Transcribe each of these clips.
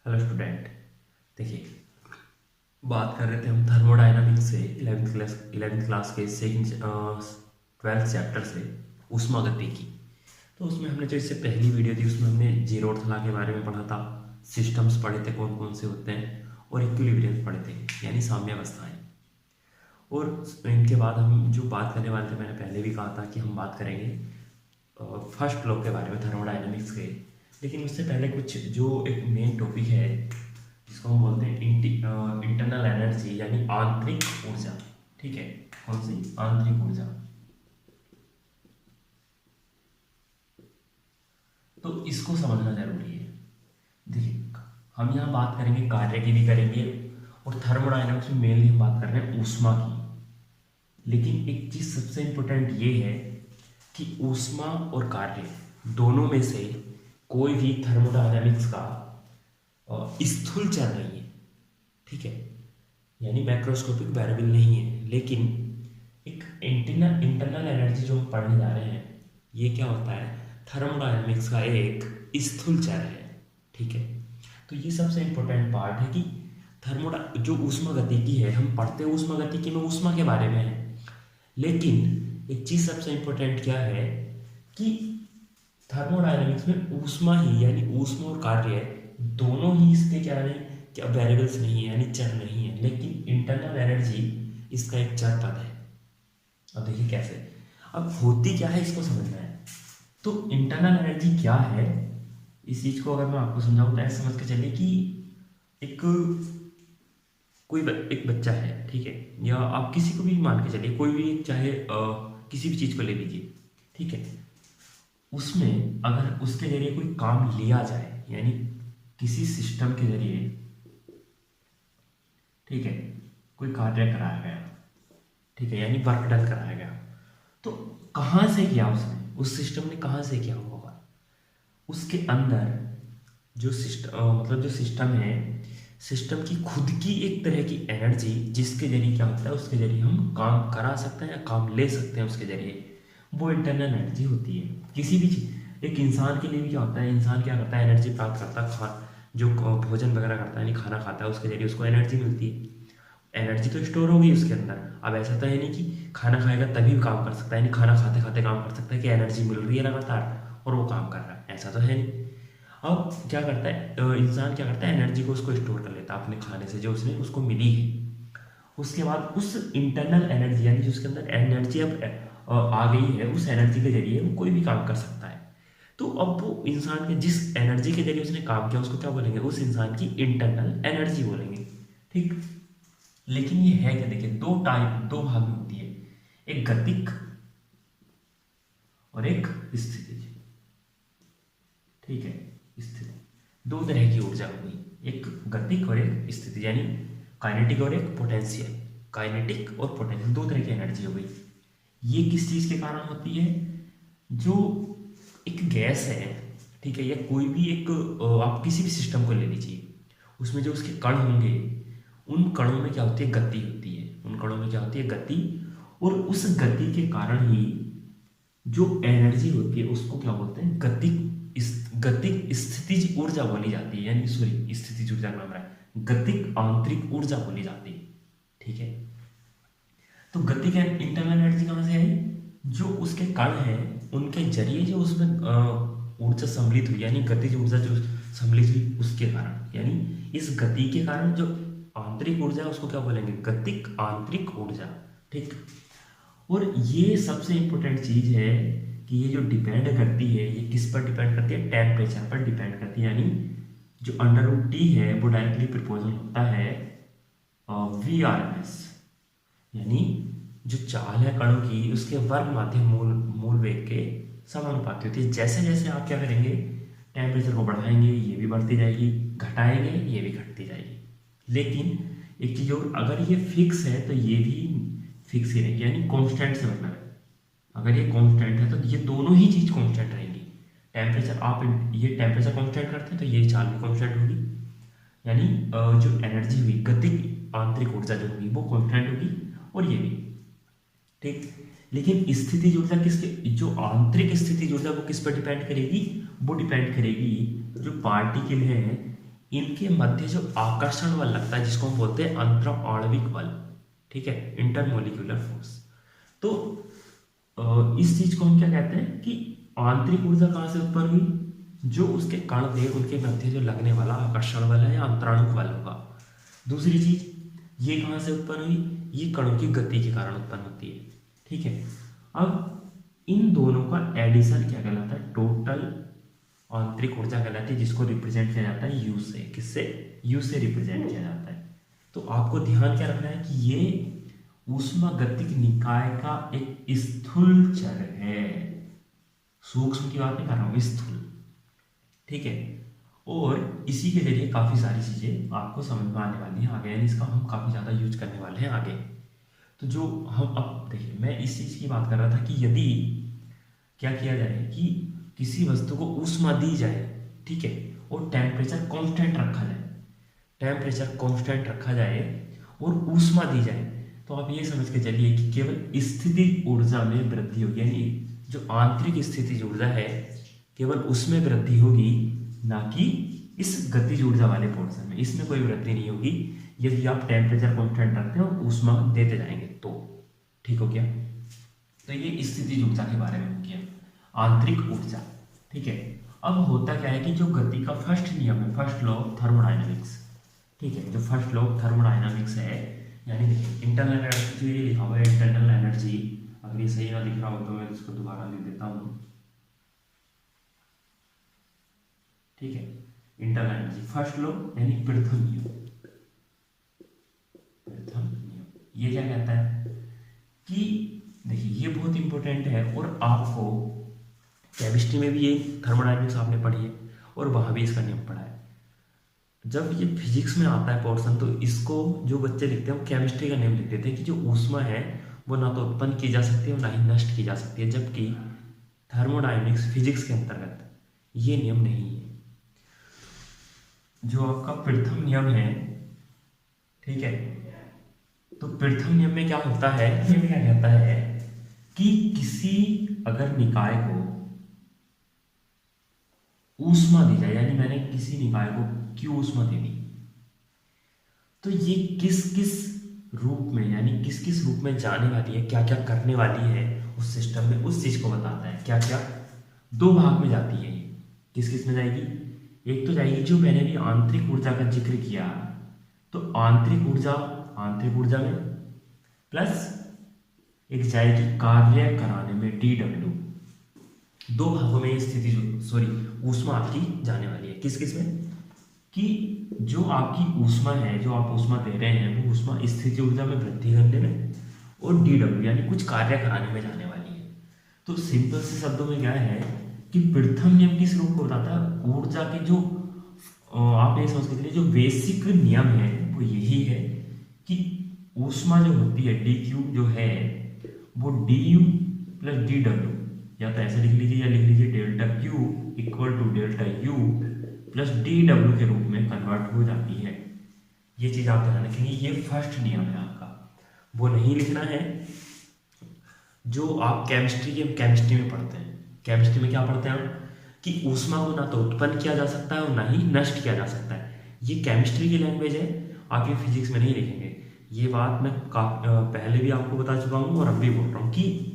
Hello student. देखिए, बात कर रहे थे हम थर्मोडायनामिक्स से 11वीं क्लास के सेकंड 12th चैप्टर से ऊष्मागति की। तो उसमें हमने जो इससे पहली वीडियो थी उसमें हमने जीरोथ लॉ के बारे में पढ़ा था, सिस्टम्स पढ़े थे कौन कौन से होते हैं, और इक्विलिब्रियम पढ़े थे यानी साम्यावस्थाएं। और इनके बाद हम जो बात करने वाले थे, मैंने पहले भी कहा था कि हम बात करेंगे फर्स्ट लॉ के बारे में थर्मोडायनामिक्स के। लेकिन उससे पहले कुछ जो एक मेन टॉपिक है जिसको हम बोलते हैं इंटरनल एनर्जी यानी आंतरिक ऊर्जा। ठीक है, कौन सी? आंतरिक ऊर्जा। तो इसको समझना जरूरी है। देखिए, हम यहाँ बात करेंगे कार्य की भी करेंगे, और थर्मोडायनामिक्स में मेनली हम बात कर रहे हैं ऊष्मा की। लेकिन एक चीज सबसे इंपॉर्टेंट ये है कि ऊष्मा और कार्य दोनों में से कोई भी थर्मोडायनामिक्स का स्थूल चर नहीं है। ठीक है, यानी मैक्रोस्कोपिक वेरिएबल नहीं है। लेकिन एक इंटरनल एनर्जी जो हम पढ़ने जा रहे हैं, ये क्या होता है? थर्मोडायनामिक्स का एक स्थूल चर है। ठीक है, तो ये सबसे इंपॉर्टेंट पार्ट है कि जो ऊष्मा गतिकी है, हम पढ़ते हैं ऊष्मा गतिकी में ऊष्मा के बारे में है। लेकिन एक चीज सबसे इंपॉर्टेंट क्या है कि थर्मोडायनामिक्स में ऊष्मा ही यानी ऊष्मा और कार्य दोनों ही इसके क्या है, क्या वेरिएबल्स नहीं है यानी चर नहीं है। लेकिन इंटरनल एनर्जी इसका एक चर पद है। अब देखिए कैसे, अब होती क्या है इसको समझना है। तो इंटरनल एनर्जी क्या है, इस चीज को अगर मैं आपको समझाऊं तो ऐसे समझ के चलिए कि एक एक बच्चा है, ठीक है, या आप किसी को भी मान के चलिए, कोई भी चाहे किसी भी चीज को ले लीजिए। ठीक है, उसमें अगर उसके जरिए कोई काम लिया जाए यानी किसी सिस्टम के जरिए, ठीक है, कोई कार्य कराया गया, ठीक है, यानी वर्क डन कराया गया, तो कहाँ से किया उसने, उस सिस्टम ने कहाँ से किया होगा? उसके अंदर जो सिस्टम मतलब जो सिस्टम है, सिस्टम की खुद की एक तरह की एनर्जी जिसके जरिए क्या होता है, उसके जरिए हम काम करा सकते हैं या काम ले सकते हैं उसके जरिए, वो इंटरनल एनर्जी होती है। किसी भी चीज, एक इंसान के लिए भी क्या होता है, इंसान क्या करता है, एनर्जी प्राप्त करता है, जो भोजन वगैरह करता है यानी खाना खाता है, उसके जरिए उसको एनर्जी मिलती है। एनर्जी तो स्टोर होगी उसके अंदर। अब ऐसा तो है नहीं कि खाना खाएगा तभी काम कर सकता है, यानी खाना खाते खाते काम कर सकता है कि एनर्जी मिल रही है लगातार और वो काम कर रहा है, ऐसा तो है नहीं। अब क्या करता है इंसान, क्या करता है, एनर्जी को उसको स्टोर कर लेता है अपने खाने से जो उसने उसको मिली है। उसके बाद उस इंटरनल एनर्जी यानी जो उसके अंदर एनर्जी अब आ गई है, उस एनर्जी के जरिए वो कोई भी काम कर सकता है। तो अब वो इंसान के जिस एनर्जी के जरिए उसने काम किया उसको क्या बोलेंगे? उस इंसान की इंटरनल एनर्जी बोलेंगे। ठीक, लेकिन ये है क्या, देखिए, दो भाग में होती है, एक गतिक और एक स्थितिज। ठीक है, स्थिति, दो तरह की ऊर्जा हो गई, एक गतिक और एक स्थिति, यानी काइनेटिक और एक पोटेंशियल। काइनेटिक और पोटेंशियल दो तरह की एनर्जी हो गई। ये किस चीज के कारण होती है? जो एक गैस है, ठीक है, या कोई भी एक आप किसी भी सिस्टम को ले लीजिए, उसमें जो उसके कण होंगे, उन कणों में क्या होती है, गति होती है। उन कणों में क्या होती है, गति। और उस गति के कारण ही जो एनर्जी होती है उसको क्या बोलते हैं, गतिक स्थितिज ऊर्जा बोली जाती है, यानी सॉरी, स्थितिज ऊर्जा नाम रहा है, गतिक आंतरिक ऊर्जा बोली जाती है। ठीक है, तो गतिक इंटरनल एनर्जी कहाँ से आई? जो उसके कण हैं उनके जरिए जो उसमें ऊर्जा सम्मिलित हुई, यानी गतिज ऊर्जा जो सम्मिलित हुई उसके कारण, यानी इस गति के कारण जो आंतरिक ऊर्जा है उसको क्या बोलेंगे, गतिक आंतरिक ऊर्जा। ठीक, और ये सबसे इंपॉर्टेंट चीज है कि ये जो डिपेंड करती है, ये किस पर डिपेंड करती है? टेम्परेचर पर डिपेंड करती है। यानी जो अंडर रूट टी है वो डायरेक्टली प्रोपोर्शनल होता है वी आर एम एस, यानी जो चाल है कणों की उसके वर्ग माध्य मूल वेग के समानुपाती होती है। जैसे जैसे आप क्या करेंगे, टेम्परेचर को बढ़ाएंगे ये भी बढ़ती जाएगी, घटाएंगे ये भी घटती जाएगी। लेकिन एक चीज और, अगर ये फिक्स है तो ये भी फिक्स ही रहेगी, यानी कांस्टेंट से मतलब है। अगर ये कांस्टेंट है तो ये दोनों ही चीज कांस्टेंट रहेंगी। टेम्परेचर, आप ये टेम्परेचर कांस्टेंट करते हैं तो ये चाल भी कांस्टेंट होगी, यानी जो एनर्जी हुई, गतिक आंतरिक ऊर्जा जो होगी वो कांस्टेंट होगी, और ये भी। ठीक, लेकिन स्थितिज ऊर्जा किसके, जो आंतरिक स्थितिज ऊर्जा वो किस पर डिपेंड करेगी? वो डिपेंड करेगी जो पार्टिकल है इनके मध्य जो आकर्षण बल लगता है जिसको हम बोलते हैं अंतराणविक बल, ठीक है, इंटरमोलिक्यूलर फोर्स। तो इस चीज को हम क्या कहते हैं कि आंतरिक ऊर्जा कहाँ से उत्पन्न हुई, जो उसके कण थे उनके मध्य जो लगने वाला आकर्षण बल है या अंतराणुक बल होगा। दूसरी चीज ये कहाँ से उत्पन्न हुई, ये कणों की गति के कारण उत्पन्न होती है, ठीक है। अब इन दोनों का एडिशन क्या कहलाता है, टोटल आंतरिक ऊर्जा कहलाती है, जिसको रिप्रेजेंट किया जाता है यू से। किससे, यू से रिप्रेजेंट किया जाता है। तो आपको ध्यान क्या रखना है कि ये ऊष्मागतिक निकाय का एक स्थूल चर है, सूक्ष्म की बात नहीं कर रहा हूं, स्थूल, ठीक है। और इसी के जरिए काफी सारी चीजें आपको समझ में आने वाली हैं आगे, यानी इसका हम काफी ज्यादा यूज करने वाले हैं आगे। तो जो हम अब देखिए, मैं इस चीज की बात कर रहा था कि यदि क्या किया जाए कि किसी वस्तु को ऊष्मा दी जाए, ठीक है, और टेम्परेचर कांस्टेंट रखा जाए, टेम्परेचर कांस्टेंट रखा जाए और ऊष्मा दी जाए, तो आप ये समझ के चलिए कि केवल स्थितिज ऊर्जा में वृद्धि होगी, यानी जो आंतरिक स्थितिज ऊर्जा है केवल उसमें वृद्धि होगी, ना कि इस गतिज ऊर्जा वाले पोर्शन में। इसमें कोई वृद्धि नहीं होगी यदि आप टेम्परेचर कांस्टेंट रखते हो, ऊष्मा देते जाएंगे तो, ठीक हो गया। तो ये स्थितिज ऊर्जा के बारे में हो गया, आंतरिक ऊर्जा, ठीक है। अब होता क्या है कि जो गति का फर्स्ट नियम है, फर्स्ट लॉ ऑफ थर्मोडायनामिक्स, ठीक है, जो फर्स्ट लॉ ऑफ थर्मोडायनामिक्स है, यानी देखिए इंटरनल एनर्जी, जो ये लिखा हुआ है इंटरनल एनर्जी, अगर ये सही ना दिख रहा हो तो मैं इसको दोबारा लिख देता हूँ, ठीक है। इंटरनल एनर्जी फर्स्ट लॉ यानी प्रथम नियम, प्रथम नियम ये क्या कहता है कि देखिए ये बहुत इंपॉर्टेंट है, और आपको केमिस्ट्री में भी ये थर्मोडायनामिक्स आपने पढ़ी है और वहां भी इसका नियम पढ़ा है। जब ये फिजिक्स में आता है पोर्शन, तो इसको जो बच्चे लिखते हैं वो केमिस्ट्री का नियम लिख देते हैं कि जो ऊष्मा है वो ना तो उत्पन्न की जा सकती है और ना ही नष्ट की जा सकती है, जबकि थर्मोडायनामिक्स फिजिक्स के अंतर्गत ये नियम नहीं है। जो आपका प्रथम नियम है, ठीक है, तो प्रथम नियम में क्या होता है, नियम क्या कहता है कि किसी अगर निकाय को ऊष्मा दी जाए, यानी मैंने किसी निकाय को क्यों ऊष्मा दे दी, तो ये किस किस रूप में, यानी किस किस रूप में जाने वाली है, क्या क्या करने वाली है उस सिस्टम में, उस चीज को बताता है। क्या क्या, दो भाग में जाती है ये, किस किस में जाएगी, एक तो जाएगी जो मैंने भी आंतरिक ऊर्जा का जिक्र किया, तो आंतरिक ऊर्जा में प्लस एक जाएगी कार्य कराने में DW, दो भागों में स्थिति ऊष्मा आपकी जाने वाली है। किस किस में, कि जो आपकी ऊष्मा है, जो आप ऊष्मा दे रहे हैं, वो ऊष्मा स्थिति ऊर्जा में वृद्धि करने में और DW यानी कुछ कार्य कराने में जाने वाली है। तो सिंपल से शब्दों में क्या है कि प्रथम नियम किस रूप को बताता है, ऊर्जा के जो आप ये समझ सकते, जो बेसिक नियम है वो यही है कि ऊष्मा जो होती है dQ जो है वो du प्लस dW, या तो ऐसे लिख लीजिए या लिख लीजिए delta Q equal to delta U plus DW के रूप में कन्वर्ट हो जाती है। ये चीज आप ध्यान रखेंगे, ये फर्स्ट नियम है आपका, वो नहीं लिखना है जो आप केमिस्ट्री में पढ़ते हैं। केमिस्ट्री में क्या पढ़ते हैं हम कि ऊष्मा को ना तो उत्पन्न किया जा सकता है और ना ही नष्ट किया जा सकता है, ये केमिस्ट्री की लैंग्वेज है, आप ये फिजिक्स में नहीं लिखेंगे। ये बात मैं पहले भी आपको बता चुका हूँ और अब भी बोल रहा हूँ कि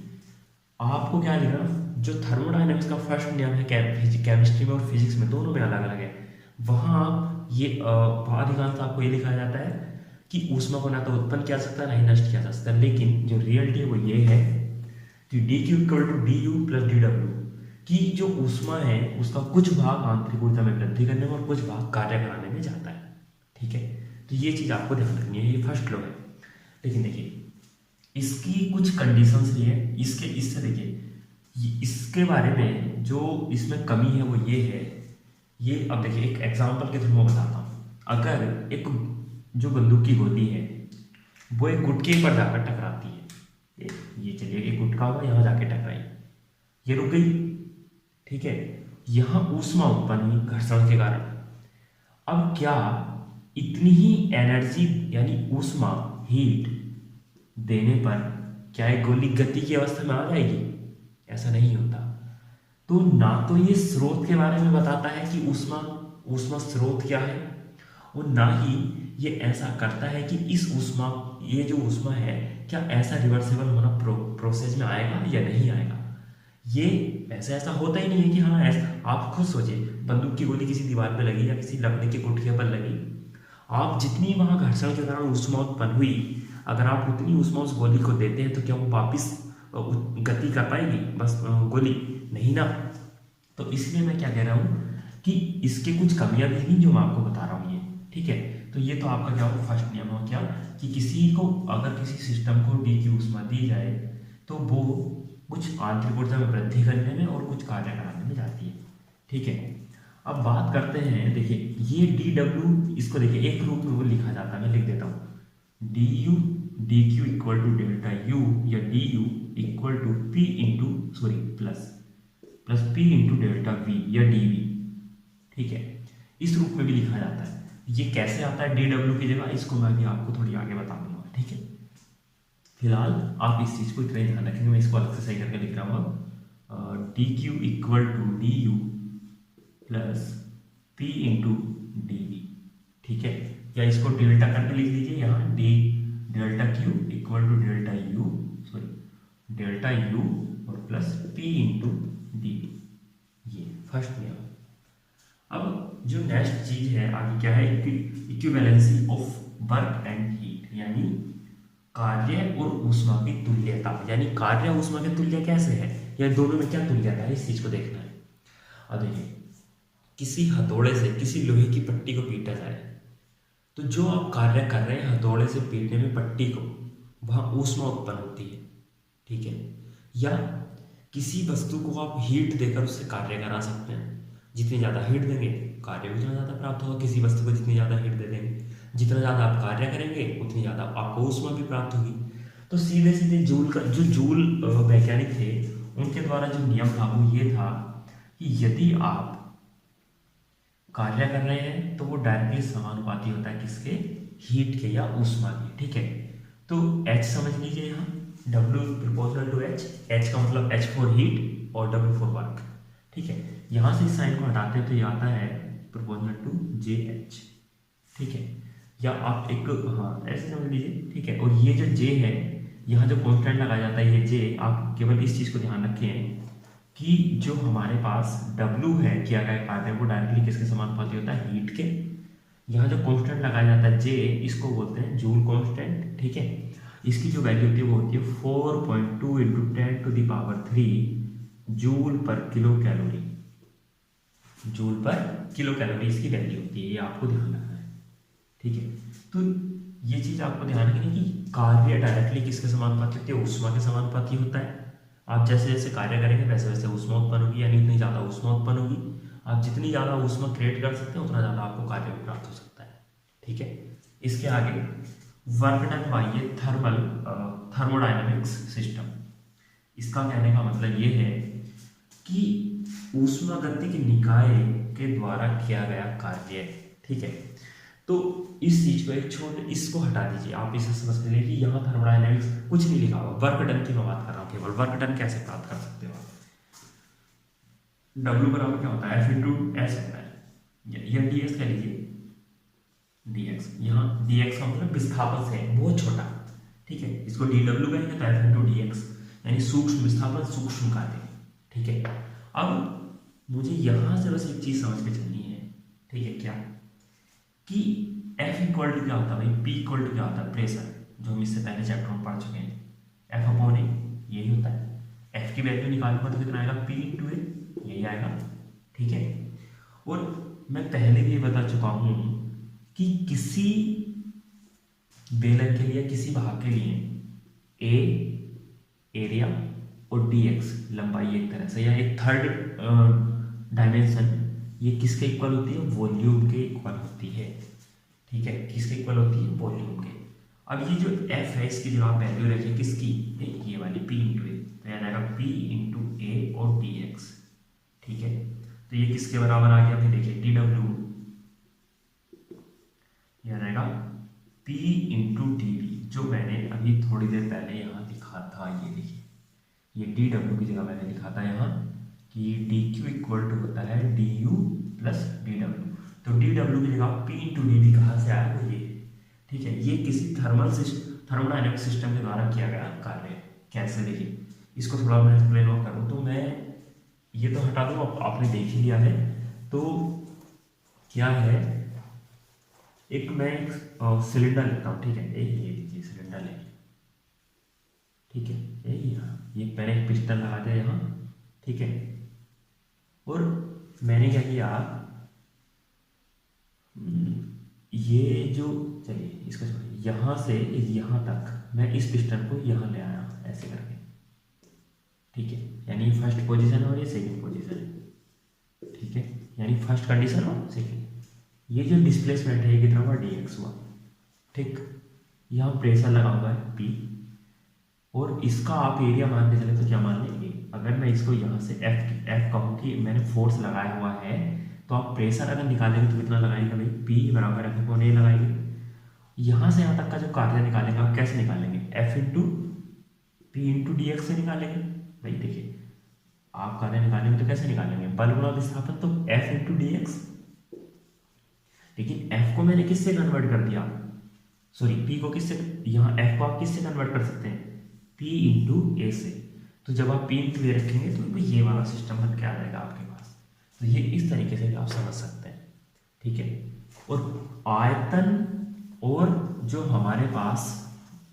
आपको क्या लिखना, जो थर्मोडायनेमिक्स का फर्स्ट नियम है केमिस्ट्री में और फिजिक्स में दोनों में अलग अलग है, वहाँ ये अधिकांश आपको ये लिखा जाता है कि ऊष्मा को ना तो उत्पन्न किया जा सकता है ना ही नष्ट किया जा सकता है, लेकिन जो रियलिटी है वो ये है कि DQ equal to DU plus DW, कि जो ऊष्मा है उसका कुछ भाग आंतरिक ऊर्जा में वृद्धि करने में और कुछ भाग कार्य कराने में जाता है, ठीक है। तो ये चीज आपको ध्यान रखनी है, ये फर्स्ट लॉ है। लेकिन देखिए इसकी कुछ कंडीशंस भी है, इससे देखिए इसके बारे में जो इसमें कमी है वो ये है, ये अब देखिए एक एग्जांपल के थ्रू मैं बताता हूँ। अगर एक जो बंदूक की गोली है वो एक गुटके पर जाकर टकराती है, ये चलिए एक गुटका हुआ यहाँ जाके टकराई, ये रुक गई, ठीक है, यहाँ ऊष्मा उत्पन्न हुई घर्षण के कारण। अब क्या इतनी ही एनर्जी यानी ऊष्मा हीट देने पर क्या एक गोली गति की अवस्था में आ जाएगी? ऐसा नहीं होता। तो ना तो ये स्रोत के बारे में बताता है कि ऊष्मा स्रोत क्या है, और ना ही ये ऐसा करता है कि इस ऊष्मा, ये जो ऊष्मा है क्या ऐसा रिवर्सेबल होना प्रोसेस में आएगा या नहीं आएगा। ये ऐसा होता ही नहीं है कि हाँ ऐसा। आप खुद सोचिए, बंदूक की गोली किसी दीवार पे लगी या किसी लकड़ी के गुठिया पर लगी, आप जितनी वहाँ घर्षण के कारण ऊष्मा उत्पन्न हुई, अगर आप उतनी ऊष्मा उस गोली को देते हैं तो क्या वो वापिस गति कर पाएगी बस गोली? नहीं ना। तो इसलिए मैं क्या कह रहा हूँ कि इसके कुछ कमियां भी थी जो मैं आपको बता रहा हूँ ये, ठीक है। तो ये तो आपका क्या होगा, फर्स्ट नियम हो क्या कि किसी को अगर किसी सिस्टम को डी की ऊष्मा दी जाए तो वो कुछ आंतरिक ऊर्जा में वृद्धि करने में और कुछ कार्य कराने में जाती है, ठीक है। अब बात करते हैं, देखिए ये डी डब्ल्यू, इसको देखिए एक रूप में वो लिखा जाता है, मैं लिख देता हूँ d u d Q equal to delta u या d u equal to p into sorry plus P into delta v या डी वी, ठीक है। इस रूप में भी लिखा जाता है। ये कैसे आता है डी डब्ल्यू की जगह, इसको मैं भी आपको थोड़ी आगे बता दूंगा, ठीक है। फिलहाल आप इस चीज़ को इतना ही ध्यान रखेंगे, मैं इसको अलग से सही करके लिख रहा हूँ d Q equal to D you plus P into D v, ठीक है। या इसको डेल्टा करके लिख लीजिए यहाँ, d delta q equal to delta u sorry delta u और plus P into D v, ये फर्स्ट नियम। अब जो नेक्स्ट चीज है आगे क्या है, equivalency of work and heat, यानी कार्य और ऊष्मा की तुल्यता। यानी कार्य ऊष्मा की तुल्य कैसे है, या दोनों में क्या तुल्यता है, इस चीज को देखना है। अब देखिए किसी हथौड़े से किसी लोहे की पट्टी को पीटा जाए तो जो आप कार्य कर रहे हैं हथौड़े से पीटने में पट्टी को, वहां ऊष्मा उत्पन्न होती है, ठीक है। या किसी वस्तु को आप हीट देकर उससे कार्य करा सकते हैं, जितनी ज़्यादा हीट देंगे कार्य उतना ज़्यादा प्राप्त होगा। किसी वस्तु को जितनी ज़्यादा हीट दे देंगे, जितना ज़्यादा आप कार्य करेंगे उतनी ज़्यादा आपको ऊष्मा भी प्राप्त होगी। तो सीधे सीधे जूल का जो जूल वैज्ञानिक थे उनके द्वारा जो नियम था वो ये था कि यदि आप कार्य कर रहे हैं तो वो डायरेक्टली समानुपाती होता है किसके, हीट के या ऊष्मा के, ठीक है। तो H समझ लीजिए यहाँ, W proportional to H, H का मतलब H फॉर हीट और W फॉर वर्क, ठीक है। यहाँ से इस साइन को हटाते हैं तो ये आता है प्रोपोर्शनल टू JH, ठीक है। या आप एक हाँ ऐसे समझ लीजिए, ठीक है। और ये जो J है, यहाँ जो कॉन्स्टेंट लगाया जाता है ये J, आप केवल इस चीज़ को ध्यान रखें कि जो हमारे पास W है किया गया कार्य वो डायरेक्टली किसके समानुपाती होता है, हीट के। यहाँ जो कांस्टेंट लगाया जाता है J, इसको बोलते हैं जूल कांस्टेंट, ठीक है। इसकी जो वैल्यू होती है वो होती है 4.2 इंटू 10⁻³ जूल पर किलो कैलोरी, जूल पर किलो कैलोरी इसकी वैल्यू होती है, ये आपको ध्यान रखना है, ठीक है। तो ये चीज आपको ध्यान रखनी है कि कार्य डायरेक्टली किसके समानुपाती होती है, ऊष्मा के समानुपाती होता है। आप जैसे जैसे कार्य करेंगे वैसे वैसे ऊष्मा उत्पन्न होगी, यानी उतनी ज़्यादा ऊष्मा उत्पन्न होगी। आप जितनी ज़्यादा ऊष्मा क्रिएट कर सकते हैं उतना ज़्यादा आपको कार्य भी प्राप्त हो सकता है, ठीक है। इसके आगे work done by A thermodynamics system, इसका कहने का मतलब ये है कि ऊष्मागतिक निकाय के द्वारा किया गया कार्य, ठीक है। तो इस चीज को एक छोटे इसको हटा दीजिए, आप इसे समझ लीजिए कि यहाँ थर्मोडायनेमिक्स कुछ नहीं लिखा हुआ, वर्क डन की मैं बात कर रहा हूँ केवल। वर्क डन कैसे प्राप्त कर सकते हो आप, W बराबर क्या होता है F इंटू एस होता है, या dx कह लीजिए, dx यहाँ dx का मतलब विस्थापन से बहुत छोटा, ठीक है। इसको dw कहेंगे तो F इंटू dx, यानी सूक्ष्म विस्थापन सूक्ष्म कार्य, ठीक है। अब मुझे यहाँ से बस एक चीज समझ के चलनी है, ठीक है, क्या कि F इक्वल टू क्या होता है भाई, P इक्वल टू क्या होता है, प्रेशर, जो हम इससे पहले चैप्टर में पढ़ चुके हैं, F अपॉन A यही होता है। F की वैल्यू निकालूंगा तो कितना आएगा, P इंटू A, यही आएगा, ठीक है। और मैं पहले भी ये बता चुका हूं कि किसी बेलन के लिए किसी भाग के लिए A एरिया और dx लंबाई एक तरह से, या एक थर्ड डायमेंशन, ये किसके इक्वल होती है, वॉल्यूम के इक्वल होती है, ठीक है। किसके इक्वल होती है, वॉल्यूम के। अब ये जो F है इसकी जब आप वैल्यू रखें किसकी, ये वाली P इंटू ए, तो याद आएगा P इंटू ए और dx, ठीक है। तो ये किसके बराबर आ गया, फिर देखिए dw, याद आएगा P इंटू dv, जो मैंने अभी थोड़ी देर पहले यहाँ लिखा था, ये देखिए ये dw की जगह मैंने लिखा था यहाँ कि dq इक्वल टू होता है du प्लस dw। तो डी डब्ल्यू की जगह पी इंटू डी वी कहाँ से आया, वो ये, ठीक है। ये किसी थर्मोडायनेमिक सिस्टम के द्वारा किया गया कार्य है। कैसे, देखिए इसको थोड़ा मैं एक्सप्लेन और करूँ तो मैं ये तो हटा दूँ, आपने देख ही लिया है। तो क्या है, एक मैं सिलेंडर लेता हूँ, ठीक है, ये सिलेंडर ले, ठीक है, ये मैंने एक पिस्टन लगा दिया यहाँ, ठीक है। और मैंने क्या किया, ये जो, चलिए इसको यहाँ से यहाँ तक मैं इस पिस्टन को यहाँ ले आया ऐसे करके, ठीक है। यानी फर्स्ट पोजीशन और ये सेकंड पोजीशन है, ठीक है। यानी फर्स्ट कंडीशन और सेकंड, ये जो डिस्प्लेसमेंट है ये कितना हुआ, डी एक्स हुआ, ठीक। यहाँ प्रेशर लगा हुआ है पी, और इसका आप एरिया मानने चले तो क्या मान लेंगे, अगर मैं इसको यहाँ से एफ कहूँ कि मैंने फोर्स लगाया हुआ है, तो आप प्रेशर अगर निकालेंगे तो कितना लगाएंगे भाई, पी बराबर एफ को नहीं लगाएंगे। यहाँ से यहाँ तक का जो कार्य निकालेंगे आप कैसे निकालेंगे, F into P into D x से निकालेंगे। भाई देखिए, आप कार्य निकालेंगे तो कैसे निकालेंगे, बल गुणा विस्थापन, तो एफ इंटू डी एक्स। लेकिन एफ को मैंने किससे कन्वर्ट कर दिया, सॉरी पी को किससे, यहाँ एफ को आप किससे कन्वर्ट कर सकते हैं, पी इंटू ए से। तो जब आप पी इंटू ए रखेंगे तो ये वाला सिस्टम बन के आ जाएगा आपके पास। तो ये इस तरीके से आप समझ सकते हैं, ठीक है। और आयतन और जो हमारे पास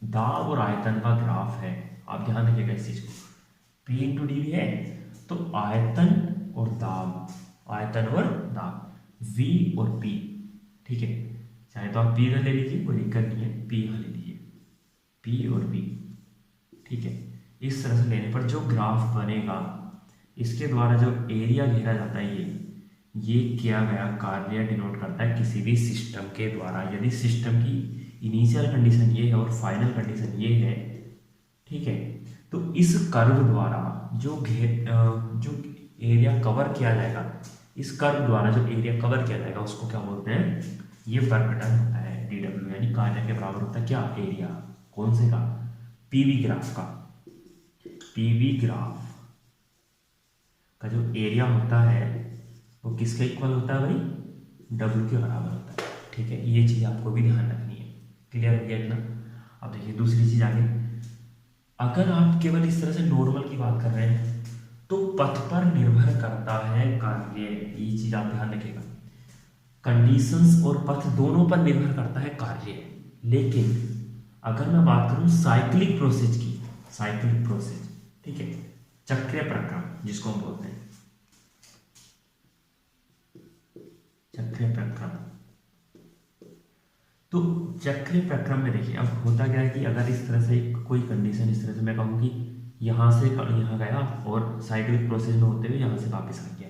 दाब और आयतन का ग्राफ है, आप ध्यान रखिएगा इस चीज को, पी इंटू डी वी है, तो आयतन और दाब, आयतन और दाब, वी और पी, ठीक है। चाहे तो आप पी का ले लीजिए, कोई दिक्कत नहीं है, पी यहाँ ले लीजिए, पी और पी, ठीक है। इस तरह से लेने पर जो ग्राफ बनेगा, इसके द्वारा जो एरिया घेरा जाता है, ये किया गया कार्य डिनोट करता है किसी भी सिस्टम के द्वारा। यदि सिस्टम की इनिशियल कंडीशन ये है और फाइनल कंडीशन ये है, ठीक है, तो इस कर्व द्वारा जो एरिया कवर किया जाएगा, इस कर्व द्वारा जो एरिया कवर किया जाएगा उसको क्या बोलते हैं, ये वर्क डन होता है डी डब्ल्यू, यानी कार्य के बराबर होता है क्या, एरिया, कौन से का, पीवी ग्राफ का। पीवी ग्राफ का जो एरिया होता है वो किसके इक्वल होता है भाई, डब्ल्यू के बराबर होता है, ठीक है। ये चीज़ आपको भी ध्यान रखनी है, क्लियर हो गया इतना। अब देखिए दूसरी चीज़ आगे, अगर आप केवल इस तरह से नॉर्मल की बात कर रहे हैं तो पथ पर निर्भर करता है कार्य, ये चीज़ आप ध्यान रखिएगा। कंडीशंस और पथ दोनों पर निर्भर करता है कार्य। लेकिन अगर मैं बात करूं साइक्लिक प्रोसेस की, साइक्लिक प्रोसेस, ठीक है, चक्रीय प्रक्रम जिसको हम बोलते हैं, चक्रीय प्रक्रम। तो चक्रीय प्रक्रम में देखिए अब होता क्या है कि अगर इस तरह से कोई कंडीशन, इस तरह से मैं कहूँ कि यहाँ से यहाँ गया और साइक्लिक प्रोसेस में होते हुए यहाँ से वापस आ गया,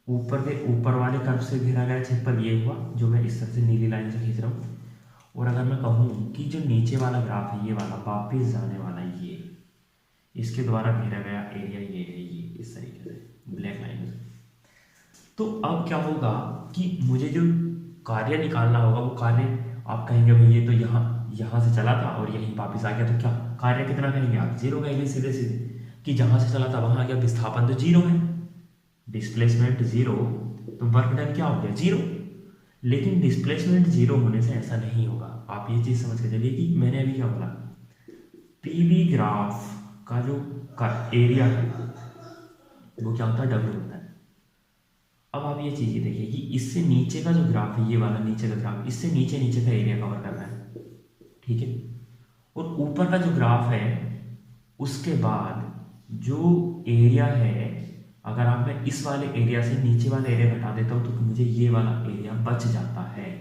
ऊपर के ऊपर वाले कर्व से घेरा गया क्षेत्रफल ये हुआ, जो मैं इस तरह से नीली लाइन से खींच रहा हूँ। और अगर मैं कहूँ कि जो नीचे वाला ग्राफ है, ये वाला वापस जाने वाला, ये इसके द्वारा घेरा गया एरिया ये है, ये इस तरीके से ब्लैक लाइन से। तो अब क्या होगा कि मुझे जो कार्य निकालना होगा वो कार्य आप कहेंगे भाई ये तो यहाँ से चला था और यहीं वापस आ गया, तो क्या कार्य कितना कहेंगे आप, जीरो कहेंगे सीधे सीधे, कि जहाँ से चला था वहाँ आ गया, विस्थापन तो जीरो है, डिस्प्लेसमेंट जीरो, तो वर्क डन क्या हो गया, जीरो। लेकिन डिस्प्लेसमेंट जीरो होने से ऐसा नहीं होगा, आप ये चीज़ समझ के चलिए कि मैंने अभी क्या बोला, पीवी ग्राफ का जो एरिया है वो क्या होता है, डब्ल्यू होता है। अब आप ये चीज़ देखिए कि इससे नीचे का जो ग्राफ है, ये वाला नीचे का ग्राफ, इससे नीचे नीचे का एरिया कवर कर रहा है, ठीक है। और ऊपर का जो ग्राफ है उसके बाद जो एरिया है, अगर आप मैं इस वाले एरिया से नीचे वाला एरिया घटा देता हूँ तो मुझे ये वाला एरिया बच जाता है।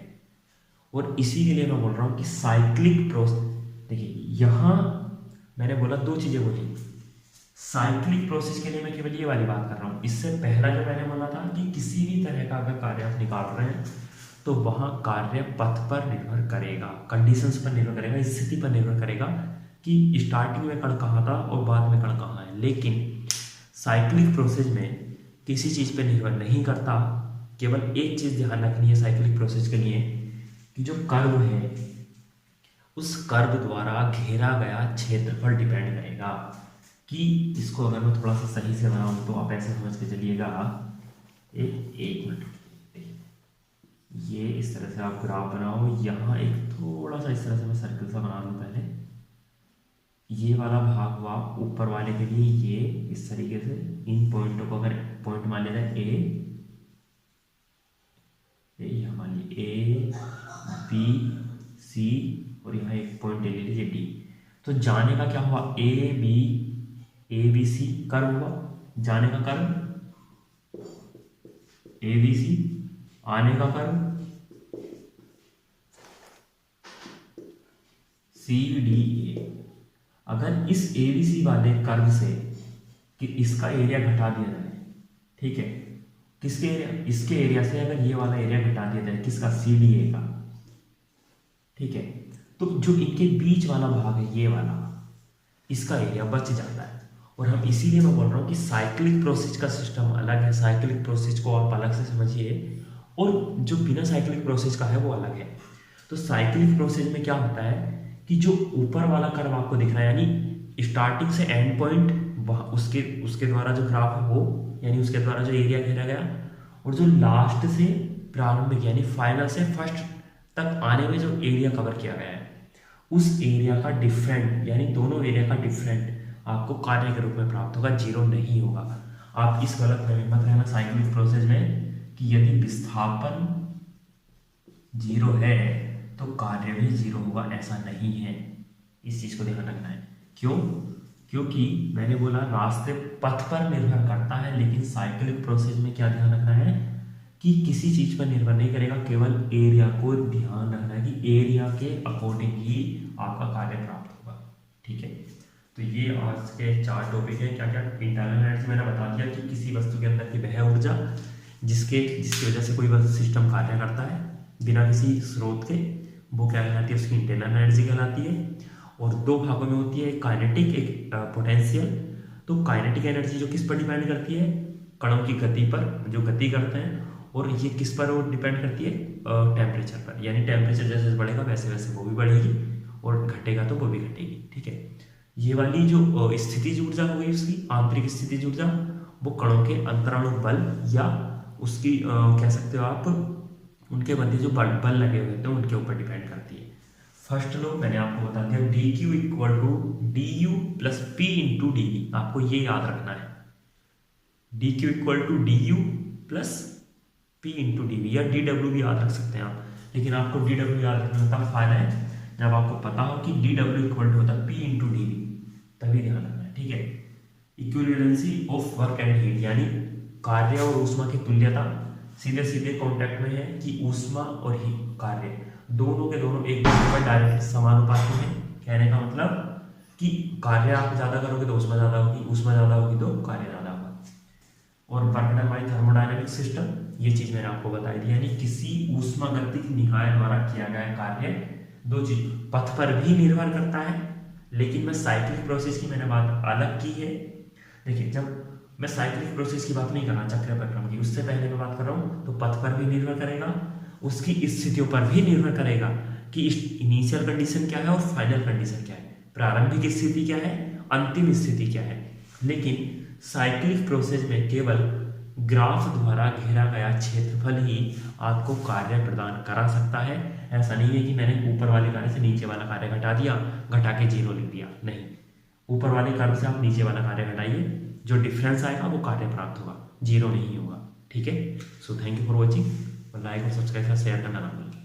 और इसी के लिए मैं बोल रहा हूँ कि साइक्लिक प्रोसेस, देखिए यहाँ मैंने बोला दो चीज़ें बोली, साइक्लिक प्रोसेस के लिए मैं केवल ये वाली बात कर रहा हूँ। इससे पहला जो मैंने बोला था कि किसी भी तरह का अगर कार्य आप निकाल रहे हैं तो वहाँ कार्य पथ पर निर्भर करेगा, कंडीशंस पर निर्भर करेगा, स्थिति पर निर्भर करेगा कि स्टार्टिंग में कण कहाँ था और बाद में कण कहाँ है। लेकिन साइक्लिक प्रोसेस में किसी चीज़ पर निर्भर नहीं करता। केवल एक चीज़ ध्यान रखनी है साइक्लिक प्रोसेस के लिए कि जो कर्व है उस कर्व द्वारा घेरा गया क्षेत्रफल डिपेंड करेगा। कि इसको अगर मैं थोड़ा सा सही से बनाऊँ तो आप ऐसे समझ के चलिएगा, एक मिनट, ये इस तरह से आप ग्राफ बनाओ। यहाँ एक थोड़ा सा इस तरह से मैं सर्कल सा बना लूँ पहले। ये वाला भाग हुआ ऊपर वाले के लिए, ये इस तरीके से इन पॉइंटों को अगर पॉइंट मान लिया जाए यहाँ मान लीजिए ए बी सी और यहाँ एक पॉइंट ले लीजिए डी। तो जाने का क्या हुआ, ए बी सी कर्व हुआ, जाने का कर्व ए बी सी, आने का कर्व सी डी ए। अगर इस ए बी सी वाले कर्व से कि इसका एरिया घटा दिया जाए, ठीक है, किसके एरिया, इसके एरिया से अगर ये वाला एरिया घटा दिया जाए, किसका, सी डी ए का, ठीक है, तो जो इनके बीच वाला भाग है ये वाला, इसका एरिया बच जाता है। और हम इसीलिए मैं बोल रहा हूँ कि साइक्लिक प्रोसेस का सिस्टम अलग है, साइक्लिक प्रोसेस को आप अलग से समझिए, और जो बिना साइक्लिक प्रोसेस का है वो अलग है। तो साइक्लिक प्रोसेस में क्या होता है कि जो ऊपर वाला कर्व आपको दिख रहा है, यानी स्टार्टिंग से एंड पॉइंट, उसके द्वारा जो ग्राफ है वो, यानी उसके द्वारा जो एरिया घेरा गया, और जो लास्ट से प्रारंभिक यानी फाइनल से फर्स्ट तक आने में जो एरिया कवर किया गया है, उस एरिया का डिफरेंट, यानी दोनों एरिया का डिफरेंट आपको कार्य के रूप में प्राप्त होगा, जीरो नहीं होगा। आप इस गलत फहमी मत रहना साइक्लिक प्रोसेस में कि यदि विस्थापन जीरो है तो कार्य भी जीरो होगा, ऐसा नहीं है। इस चीज को ध्यान रखना है। क्यों? क्योंकि मैंने बोला रास्ते पथ पर निर्भर करता है, लेकिन साइक्लिक प्रोसेस में क्या ध्यान रखना है कि किसी चीज पर निर्भर नहीं करेगा, केवल एरिया को ध्यान रखना है कि एरिया के अकॉर्डिंग ही आपका कार्य प्राप्त होगा। ठीक है, तो ये आज के 4 टॉपिक है। क्या क्या? इंटरनल एनर्जी मैंने बता दिया कि किसी वस्तु के अंदर की वह ऊर्जा जिसकी वजह से कोई सिस्टम कार्य करता है बिना किसी स्रोत के, वो क्या कहलाती है, उसकी इंटरनल एनर्जी कहलाती है। और 2 भागों में होती है, एक काइनेटिक, एक पोटेंशियल। तो काइनेटिक एनर्जी जो किस पर डिपेंड करती है, कणों की गति पर, जो गति करते हैं, और ये किस पर वो डिपेंड करती है, टेम्परेचर पर, यानी टेम्परेचर जैसे जैसे बढ़ेगा वैसे वैसे वो भी बढ़ेगी, और घटेगा तो वो भी घटेगी। ठीक है, ये वाली जो स्थितिज ऊर्जा हो गई, उसकी आंतरिक स्थितिज ऊर्जा, वो कणों के अंतराणु बल या उसकी कह सकते हो आप उनके मध्य जो बल लगे हुए थे उनके ऊपर डिपेंड करती है। फर्स्ट लो मैंने आपको बता दिया, D Q equal to D you plus P into D V. आपको ये याद रखना है, D Q equal to D you plus P into D V, या डी डब्ल्यू भी याद रख सकते हैं आप, लेकिन आपको डी डब्ल्यू याद रखने में तब फायदा है जब आपको पता हो कि डी डब्ल्यू इक्वल टू होता है पी इंटू डी वी, तभी ध्यान रखना है। ठीक है, equivalency of work and heat, यानी कार्य और ऊष्मा की तुल्यता सीधे सीधे कॉन्टेक्ट में है कि ऊष्मा और कार्य दोनों के दोनों एक दूसरे पर डायरेक्ट समानुपाती हैं। कहने का मतलब कि कार्य आप ज्यादा करोगे तो ऊष्मा ज्यादा होगी, ऊष्मा ज्यादा होगी तो कार्य ज्यादा होगा। और work done by thermodynamic system, ये चीज मैंने आपको बताई दी, यानी किसी ऊष्मागतिक निकाय द्वारा किया गया कार्य 2 चीज पथ पर भी निर्भर करता है, लेकिन मैं साइक्लिक प्रोसेस की मैंने बात अलग की है। देखिए, जब मैं साइक्लिक प्रोसेस की बात नहीं कर रहा, चक्र प्रक्रम की, उससे पहले मैं बात कर रहा हूँ, तो पथ पर भी निर्भर करेगा, उसकी स्थितियों पर भी निर्भर करेगा कि इनिशियल कंडीशन क्या है और फाइनल कंडीशन क्या है, प्रारंभिक स्थिति क्या है, अंतिम स्थिति क्या है। लेकिन साइक्लिक प्रोसेस में केवल ग्राफ द्वारा घेरा गया क्षेत्रफल ही आपको कार्य प्रदान करा सकता है। ऐसा नहीं है कि मैंने ऊपर वाले कार्य से नीचे वाला कार्य घटा दिया, घटा के 0 लिख दिया, नहीं। ऊपर वाले कार्य से आप नीचे वाला कार्य घटाइए, जो डिफरेंस आएगा वो कार्य प्राप्त होगा, 0 नहीं होगा। ठीक है, so thank you for watching, और लाइक और सब्सक्राइब शेयर करना ना भूलें।